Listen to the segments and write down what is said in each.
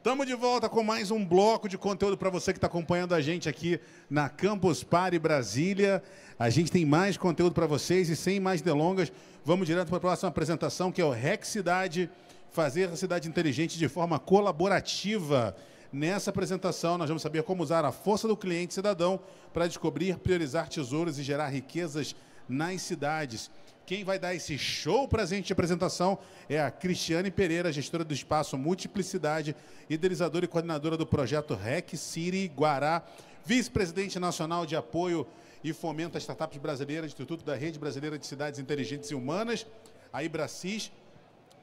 Estamos de volta com mais um bloco de conteúdo para você que está acompanhando a gente aqui na Campus Party Brasília. A gente tem mais conteúdo para vocês e sem mais delongas, vamos direto para a próxima apresentação, que é o REC Cidade, fazer a cidade inteligente de forma colaborativa. Nessa apresentação, nós vamos saber como usar a força do cliente cidadão para descobrir, priorizar tesouros e gerar riquezas nas cidades. Quem vai dar esse show para a gente de apresentação é a Cristiane Pereira, gestora do Espaço Multiplicidade, idealizadora e coordenadora do projeto REC City Guará, vice-presidente nacional de apoio e fomento às startups brasileiras, Instituto da Rede Brasileira de Cidades Inteligentes e Humanas, a Ibracis,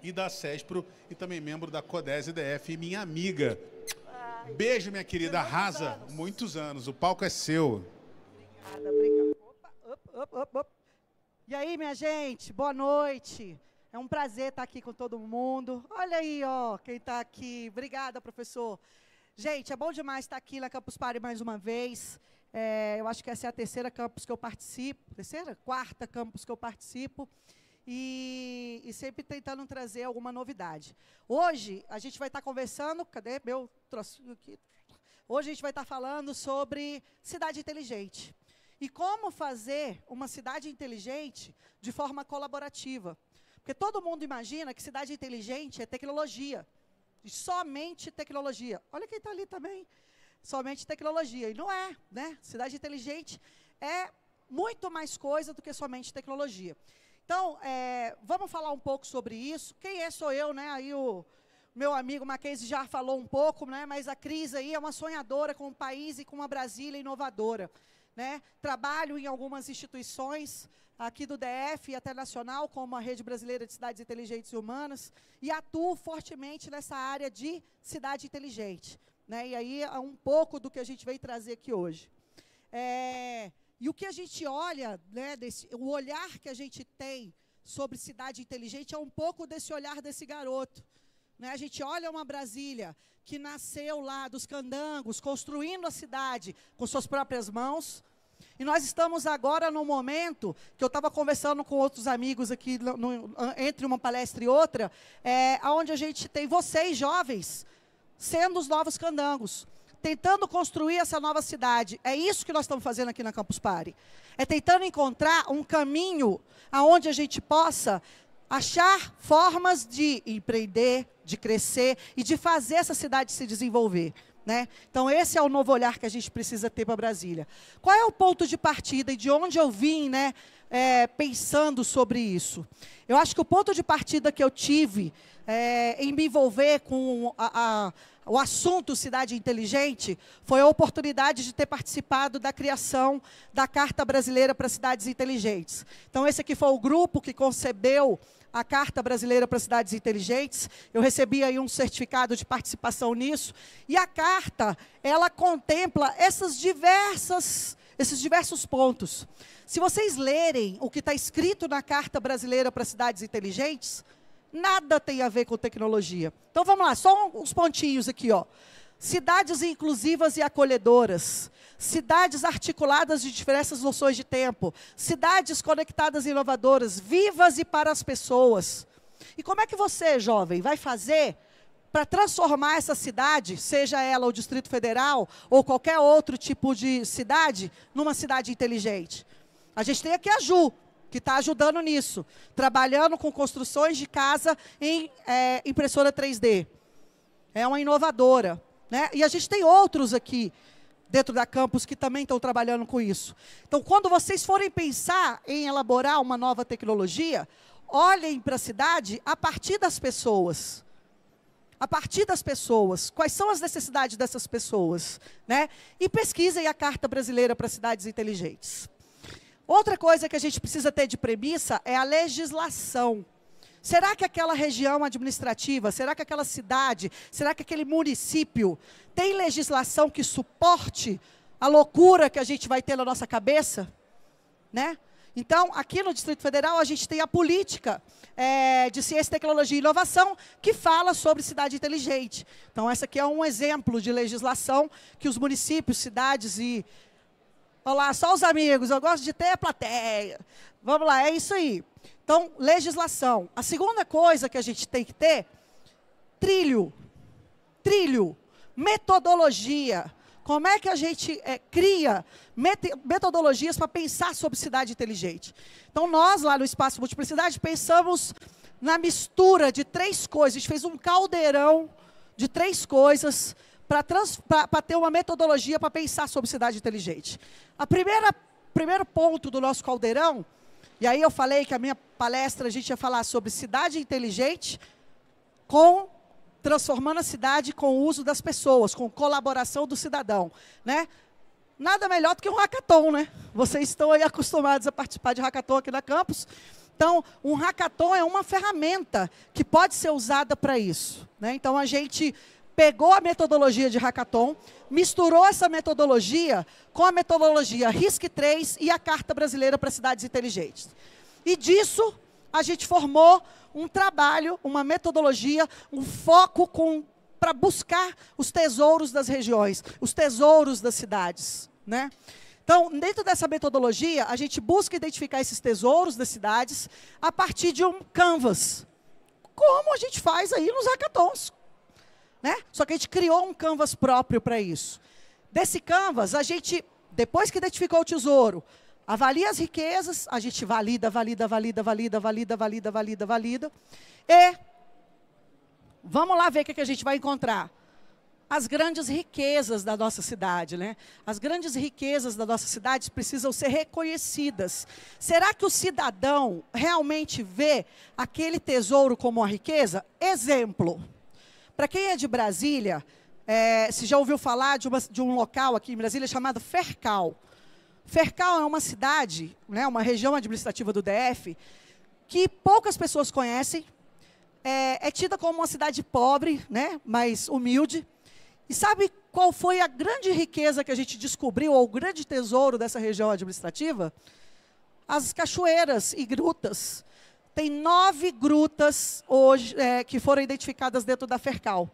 e da CESPRO, e também membro da CODES EDF, e minha amiga. Beijo, minha querida, arrasa. Muitos anos, o palco é seu. Obrigada, obrigada. Opa. E aí, minha gente, boa noite. É um prazer estar aqui com todo mundo. Olha aí, ó, quem está aqui. Obrigada, professor. Gente, é bom demais estar aqui na Campus Party mais uma vez. Eu acho que essa é a terceira campus que eu participo. Terceira? Quarta campus que eu participo. E sempre tentando trazer alguma novidade. Hoje, a gente vai estar conversando... Cadê meu trocinho aqui? Hoje a gente vai estar falando sobre cidade inteligente. E como fazer uma cidade inteligente de forma colaborativa. Porque todo mundo imagina que cidade inteligente é tecnologia. E somente tecnologia. Olha quem está ali também. Somente tecnologia. E não é, né? Cidade inteligente é muito mais coisa do que somente tecnologia. Então, vamos falar um pouco sobre isso. Quem é sou eu, né? Aí o meu amigo Mackenzie já falou um pouco, né? Mas a Cris aí é uma sonhadora com o país e com uma Brasília inovadora. Né? Trabalho em algumas instituições aqui do DF e até nacional, como a Rede Brasileira de Cidades Inteligentes e Humanas, e atuo fortemente nessa área de cidade inteligente. Né? E aí é um pouco do que a gente veio trazer aqui hoje. E o que a gente olha, né, o olhar que a gente tem sobre cidade inteligente é um pouco desse olhar desse garoto. Né? A gente olha uma Brasília que nasceu lá dos candangos, construindo a cidade com suas próprias mãos. E nós estamos agora num momento que eu estava conversando com outros amigos aqui, entre uma palestra e outra, onde a gente tem vocês, jovens, sendo os novos candangos, tentando construir essa nova cidade. É isso que nós estamos fazendo aqui na Campus Party. É tentando encontrar um caminho aonde a gente possa achar formas de empreender, de crescer e de fazer essa cidade se desenvolver. Né? Então, esse é o novo olhar que a gente precisa ter para Brasília. Qual é o ponto de partida e de onde eu vim, né, pensando sobre isso? Eu acho que o ponto de partida que eu tive em me envolver com o assunto Cidade Inteligente foi a oportunidade de ter participado da criação da Carta Brasileira para Cidades Inteligentes. Então, esse aqui foi o grupo que concebeu a Carta Brasileira para Cidades Inteligentes. Eu recebi aí um certificado de participação nisso. E a carta, ela contempla esses diversos pontos. Se vocês lerem o que está escrito na Carta Brasileira para Cidades Inteligentes, nada tem a ver com tecnologia. Então, vamos lá, só uns pontinhos aqui, ó. Cidades inclusivas e acolhedoras, cidades articuladas de diversas noções de tempo, cidades conectadas e inovadoras, vivas e para as pessoas. E como é que você, jovem, vai fazer para transformar essa cidade, seja ela o Distrito Federal ou qualquer outro tipo de cidade, numa cidade inteligente? A gente tem aqui a Ju, que está ajudando nisso, trabalhando com construções de casa em impressora 3D. É uma inovadora. Né? E a gente tem outros aqui, dentro da campus, que também estão trabalhando com isso. Então, quando vocês forem pensar em elaborar uma nova tecnologia, olhem para a cidade a partir das pessoas. A partir das pessoas. Quais são as necessidades dessas pessoas? Né? E pesquisem a Carta Brasileira para Cidades Inteligentes. Outra coisa que a gente precisa ter de premissa é a legislação. Será que aquela região administrativa, será que aquela cidade, será que aquele município tem legislação que suporte a loucura que a gente vai ter na nossa cabeça? Né? Então, aqui no Distrito Federal, a gente tem a política de ciência, tecnologia e inovação, que fala sobre cidade inteligente. Então, essa aqui é um exemplo de legislação que os municípios, cidades e... Olá, só os amigos, eu gosto de ter a plateia. Vamos lá, é isso aí. Então, legislação. A segunda coisa que a gente tem que ter, trilho. trilho, metodologia. Como é que a gente cria metodologias para pensar sobre cidade inteligente? Então, nós, lá no Espaço Multiplicidade, pensamos na mistura de 3 coisas. A gente fez um caldeirão de 3 coisas para ter uma metodologia para pensar sobre cidade inteligente. Primeiro ponto do nosso caldeirão, e aí eu falei que a minha palestra a gente ia falar sobre cidade inteligente transformando a cidade com o uso das pessoas, com colaboração do cidadão, né? Nada melhor do que um hackathon, né? Vocês estão aí acostumados a participar de hackathon aqui na campus. Então, um hackathon é uma ferramenta que pode ser usada para isso, né? Então, a gente pegou a metodologia de hackathon, misturou essa metodologia com a metodologia RISC-3 e a Carta Brasileira para Cidades Inteligentes. E disso, a gente formou um trabalho, uma metodologia, um foco para buscar os tesouros das regiões, os tesouros das cidades, né? Então, dentro dessa metodologia, a gente busca identificar esses tesouros das cidades a partir de um canvas, como a gente faz aí nos hackathons, né? Só que a gente criou um canvas próprio para isso. Desse canvas, a gente, depois que identificou o tesouro, avalia as riquezas, a gente valida. E vamos lá ver o que a gente vai encontrar. As grandes riquezas da nossa cidade, né? As grandes riquezas da nossa cidade precisam ser reconhecidas. Será que o cidadão realmente vê aquele tesouro como uma riqueza? Exemplo. Para quem é de Brasília, se já ouviu falar de um local aqui em Brasília chamado Fercal. Fercal é uma cidade, né, uma região administrativa do DF, que poucas pessoas conhecem, é tida como uma cidade pobre, né, mas humilde. E sabe qual foi a grande riqueza que a gente descobriu, ou o grande tesouro dessa região administrativa? As cachoeiras e grutas. Tem 9 grutas hoje que foram identificadas dentro da Fercal.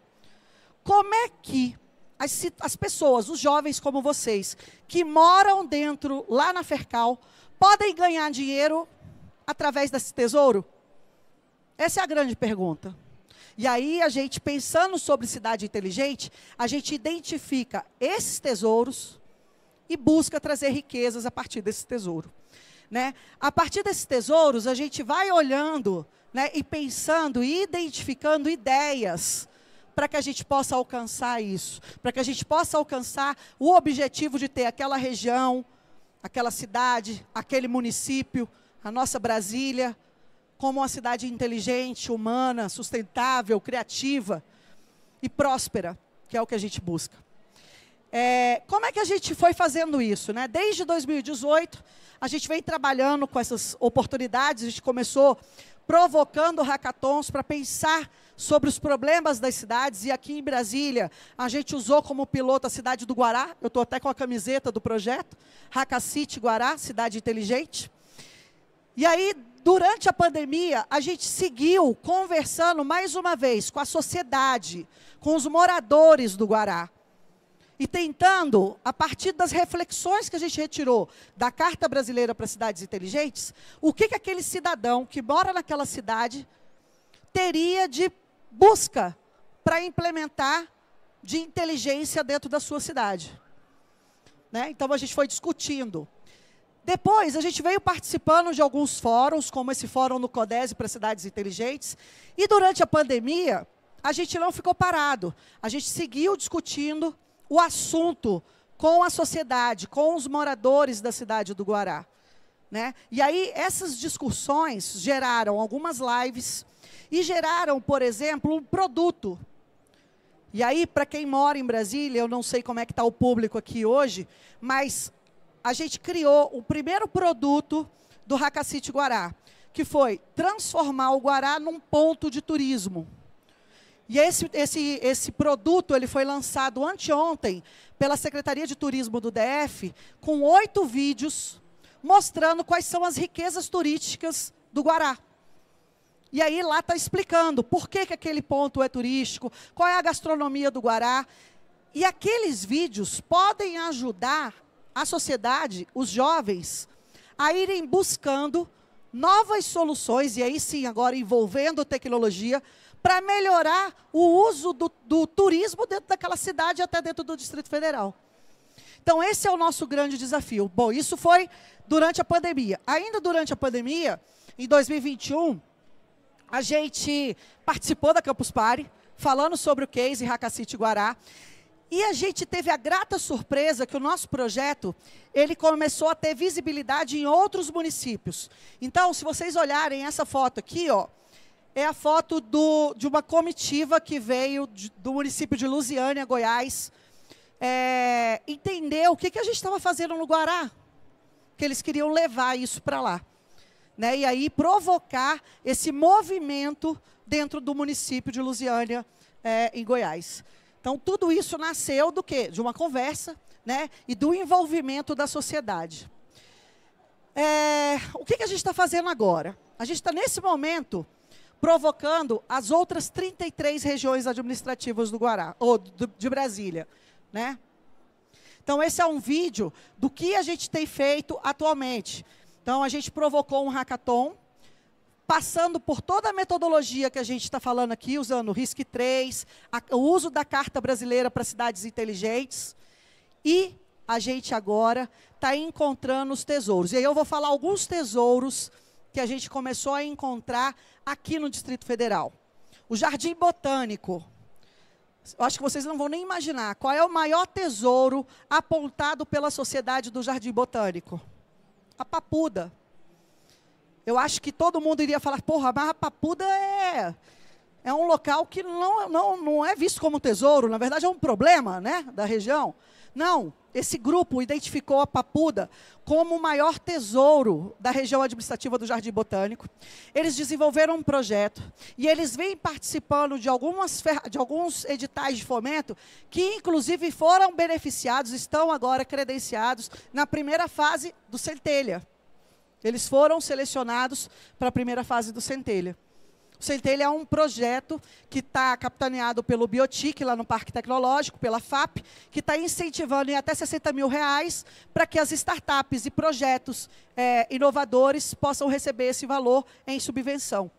Como é que as pessoas, os jovens como vocês, que moram dentro, lá na Fercal, podem ganhar dinheiro através desse tesouro? Essa é a grande pergunta. E aí, a gente, pensando sobre cidade inteligente, a gente identifica esses tesouros e busca trazer riquezas a partir desse tesouro, né? A partir desses tesouros, a gente vai olhando, né, e pensando e identificando ideias para que a gente possa alcançar isso, para que a gente possa alcançar o objetivo de ter aquela região, aquela cidade, aquele município, a nossa Brasília, como uma cidade inteligente, humana, sustentável, criativa e próspera, que é o que a gente busca. Como é que a gente foi fazendo isso, né? Desde 2018, a gente vem trabalhando com essas oportunidades, a gente começou provocando hackathons para pensar sobre os problemas das cidades, e aqui em Brasília, a gente usou como piloto a cidade do Guará, eu estou até com a camiseta do projeto, Hackacity Guará, cidade inteligente. E aí, durante a pandemia, a gente seguiu conversando mais uma vez com a sociedade, com os moradores do Guará, e tentando, a partir das reflexões que a gente retirou da Carta Brasileira para Cidades Inteligentes, o que aquele cidadão que mora naquela cidade teria de busca para implementar de inteligência dentro da sua cidade, né? Então, a gente foi discutindo. Depois, a gente veio participando de alguns fóruns, como esse fórum no CODESE para Cidades Inteligentes, e durante a pandemia, a gente não ficou parado, a gente seguiu discutindo o assunto com a sociedade, com os moradores da cidade do Guará, né? E aí, essas discussões geraram algumas lives e geraram, por exemplo, um produto. E aí, para quem mora em Brasília, eu não sei como é que está o público aqui hoje, mas a gente criou o primeiro produto do Hackacity Guará, que foi transformar o Guará num ponto de turismo. E esse produto ele foi lançado anteontem pela Secretaria de Turismo do DF, com 8 vídeos mostrando quais são as riquezas turísticas do Guará. E aí lá está explicando por que aquele ponto é turístico, qual é a gastronomia do Guará. E aqueles vídeos podem ajudar a sociedade, os jovens, a irem buscando novas soluções, e aí sim, agora envolvendo tecnologia, para melhorar o uso do turismo dentro daquela cidade, até dentro do Distrito Federal. Então, esse é o nosso grande desafio. Bom, isso foi durante a pandemia. Ainda durante a pandemia, em 2021, a gente participou da Campus Party, falando sobre o case Hackacity Guará, e a gente teve a grata surpresa que o nosso projeto, ele começou a ter visibilidade em outros municípios. Então, se vocês olharem essa foto aqui, ó, é a foto de uma comitiva que veio do município de Lusiânia, Goiás, entender o que a gente estava fazendo no Guará, que eles queriam levar isso para lá, né? E aí provocar esse movimento dentro do município de Lusiânia, em Goiás. Então, tudo isso nasceu do quê? De uma conversa, né? E do envolvimento da sociedade. O que a gente está fazendo agora? A gente está, nesse momento, provocando as outras 33 regiões administrativas do Guará, ou de Brasília, né? Então, esse é um vídeo do que a gente tem feito atualmente. Então, a gente provocou um hackathon, passando por toda a metodologia que a gente está falando aqui, usando o RISC-3, o uso da Carta Brasileira para Cidades Inteligentes, e a gente agora está encontrando os tesouros. E aí eu vou falar alguns tesouros que a gente começou a encontrar aqui no Distrito Federal. O Jardim Botânico. Eu acho que vocês não vão nem imaginar qual é o maior tesouro apontado pela sociedade do Jardim Botânico. A Papuda. Eu acho que todo mundo iria falar, porra, mas a Papuda é um local que não é visto como tesouro, na verdade é um problema, né, da região. Não, esse grupo identificou a Papuda como o maior tesouro da região administrativa do Jardim Botânico. Eles desenvolveram um projeto e eles vêm participando de alguns editais de fomento que, inclusive, foram beneficiados, estão agora credenciados na primeira fase do Centelha. Eles foram selecionados para a primeira fase do Centelha. O Centelha é um projeto que está capitaneado pelo Biotic, lá no Parque Tecnológico, pela FAP, que está incentivando em até R$60 mil para que as startups e projetos inovadores possam receber esse valor em subvenção.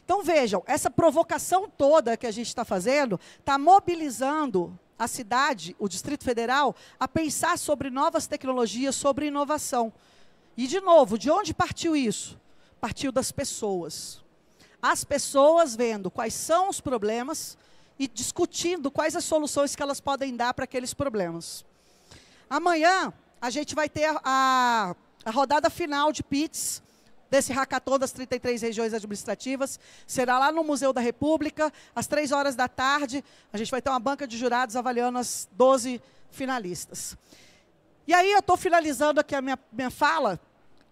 Então, vejam, essa provocação toda que a gente está fazendo está mobilizando a cidade, o Distrito Federal, a pensar sobre novas tecnologias, sobre inovação. E, de novo, de onde partiu isso? Partiu das pessoas. As pessoas vendo quais são os problemas e discutindo quais as soluções que elas podem dar para aqueles problemas. Amanhã, a gente vai ter a rodada final de PITs, desse hackathon das 33 regiões administrativas. Será lá no Museu da República, às 3 horas da tarde. A gente vai ter uma banca de jurados avaliando as 12 finalistas. E aí eu estou finalizando aqui a minha fala,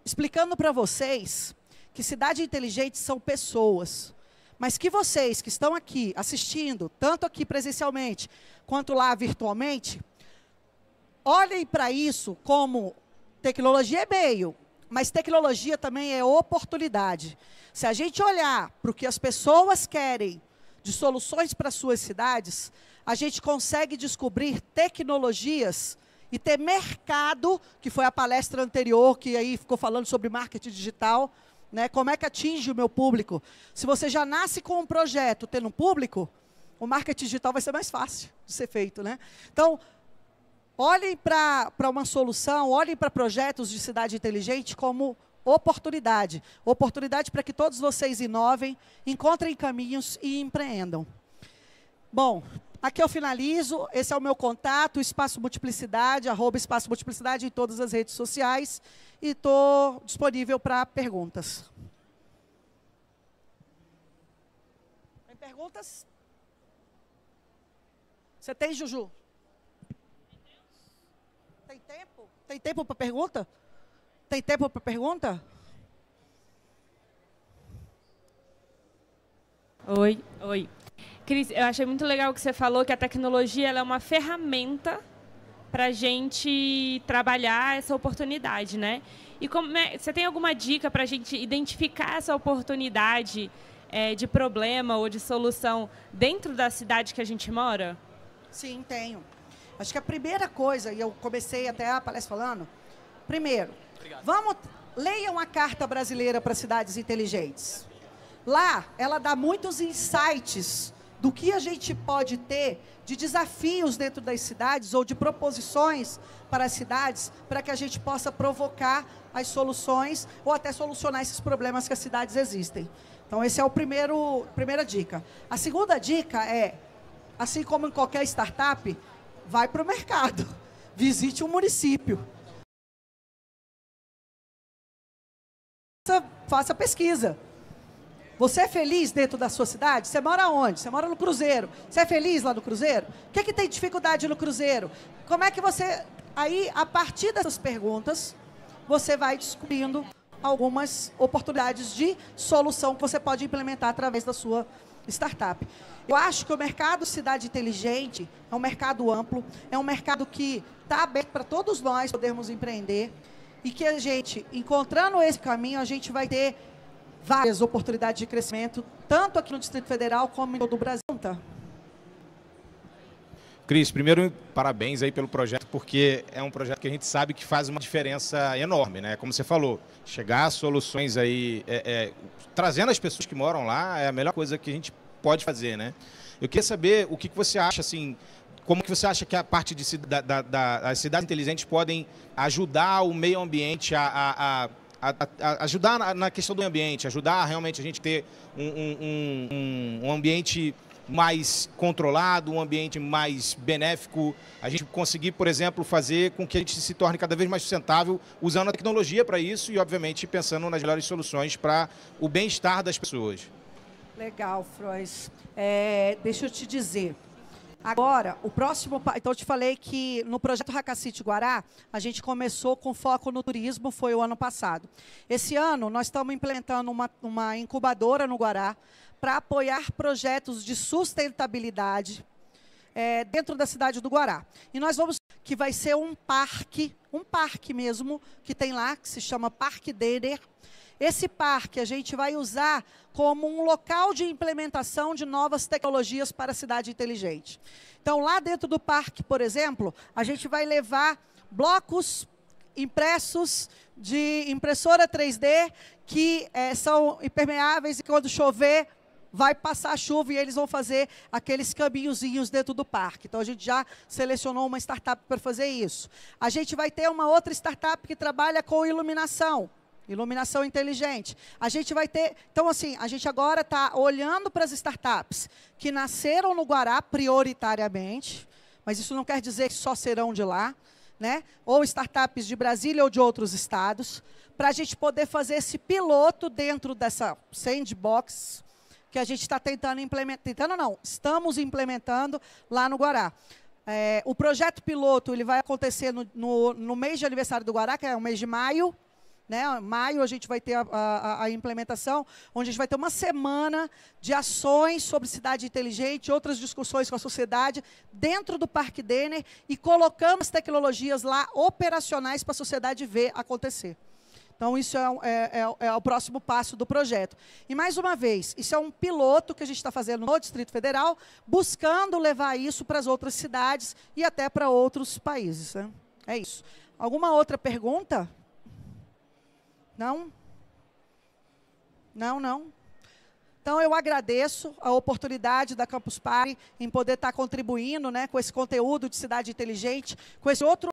explicando para vocês que cidade inteligente são pessoas, mas que vocês que estão aqui assistindo, tanto aqui presencialmente, quanto lá virtualmente, olhem para isso como tecnologia é meio, mas tecnologia também é oportunidade. Se a gente olhar para o que as pessoas querem de soluções para suas cidades, a gente consegue descobrir tecnologias e ter mercado, que foi a palestra anterior, que aí ficou falando sobre marketing digital, né? Como é que atinge o meu público? Se você já nasce com um projeto tendo público, o marketing digital vai ser mais fácil de ser feito, né? Então, olhem para uma solução, olhem para projetos de cidade inteligente como oportunidade. Oportunidade para que todos vocês inovem, encontrem caminhos e empreendam. Bom, aqui eu finalizo, esse é o meu contato, Espaço Multiplicidade, @Espaço Multiplicidade em todas as redes sociais, e estou disponível para perguntas. Tem perguntas? Você tem, Juju? Tem tempo? Tem tempo para pergunta? Tem tempo para pergunta? Oi. Cris, eu achei muito legal que você falou que a tecnologia ela é uma ferramenta para a gente trabalhar essa oportunidade, né? E você tem alguma dica para a gente identificar essa oportunidade de problema ou de solução dentro da cidade que a gente mora? Sim, tenho. Acho que a primeira coisa, e eu comecei até a palestra falando, primeiro, leiam a Carta Brasileira para Cidades Inteligentes. Lá, ela dá muitos insights do que a gente pode ter de desafios dentro das cidades ou de proposições para as cidades, para que a gente possa provocar as soluções ou até solucionar esses problemas que as cidades existem. Então, esse é a primeira dica. A segunda dica é, assim como em qualquer startup, vai para o mercado, visite um município. Faça pesquisa. Você é feliz dentro da sua cidade? Você mora onde? Você mora no Cruzeiro. Você é feliz lá no Cruzeiro? O que é que tem dificuldade no Cruzeiro? Como é que você... Aí, a partir dessas perguntas, você vai descobrindo algumas oportunidades de solução que você pode implementar através da sua startup. Eu acho que o mercado Cidade Inteligente é um mercado amplo, é um mercado que está aberto para todos nós podermos empreender e que a gente, encontrando esse caminho, a gente vai ter várias oportunidades de crescimento, tanto aqui no Distrito Federal como em todo o Brasil. Cris, primeiro, parabéns aí pelo projeto, porque é um projeto que a gente sabe que faz uma diferença enorme, né? Como você falou, chegar a soluções aí, trazendo as pessoas que moram lá, é a melhor coisa que a gente pode fazer, né? Eu queria saber o que você acha, assim, como que você acha que a parte das cidades inteligentes podem ajudar o meio ambiente a ajudar na questão do meio ambiente, ajudar realmente a gente ter um ambiente mais controlado, um ambiente mais benéfico, a gente conseguir, por exemplo, fazer com que a gente se torne cada vez mais sustentável, usando a tecnologia para isso e, obviamente, pensando nas melhores soluções para o bem-estar das pessoas. Legal, Frois. Deixa eu te dizer. Agora, o próximo... Então, eu te falei que no projeto Hackacity Guará, a gente começou com foco no turismo, foi o ano passado. Esse ano, nós estamos implementando uma incubadora no Guará para apoiar projetos de sustentabilidade dentro da cidade do Guará. E nós vamos... que vai ser um parque mesmo, que tem lá, que se chama Parque Denner. Esse parque a gente vai usar como um local de implementação de novas tecnologias para a cidade inteligente. Então, lá dentro do parque, por exemplo, a gente vai levar blocos impressos de impressora 3D que são impermeáveis e quando chover vai passar a chuva e eles vão fazer aqueles caminhozinhos dentro do parque. Então, a gente já selecionou uma startup para fazer isso. A gente vai ter uma outra startup que trabalha com iluminação inteligente. A gente vai ter... Então, assim, a gente agora está olhando para as startups que nasceram no Guará prioritariamente, mas isso não quer dizer que só serão de lá, né? Ou startups de Brasília ou de outros estados, para a gente poder fazer esse piloto dentro dessa sandbox que a gente está tentando implementar. Tentando não, estamos implementando lá no Guará. O projeto piloto ele vai acontecer no mês de aniversário do Guará, que é o mês de maio. Né? Maio a gente vai ter a implementação, onde a gente vai ter uma semana de ações sobre cidade inteligente, outras discussões com a sociedade, dentro do Parque Denner, e colocando as tecnologias lá operacionais para a sociedade ver acontecer. Então, isso é o próximo passo do projeto. E, mais uma vez, isso é um piloto que a gente está fazendo no Distrito Federal, buscando levar isso para as outras cidades e até para outros países. Né? É isso. Alguma outra pergunta? Não? Não. Então, eu agradeço a oportunidade da Campus Party em poder estar contribuindo, né, com esse conteúdo de cidade inteligente, com esse outro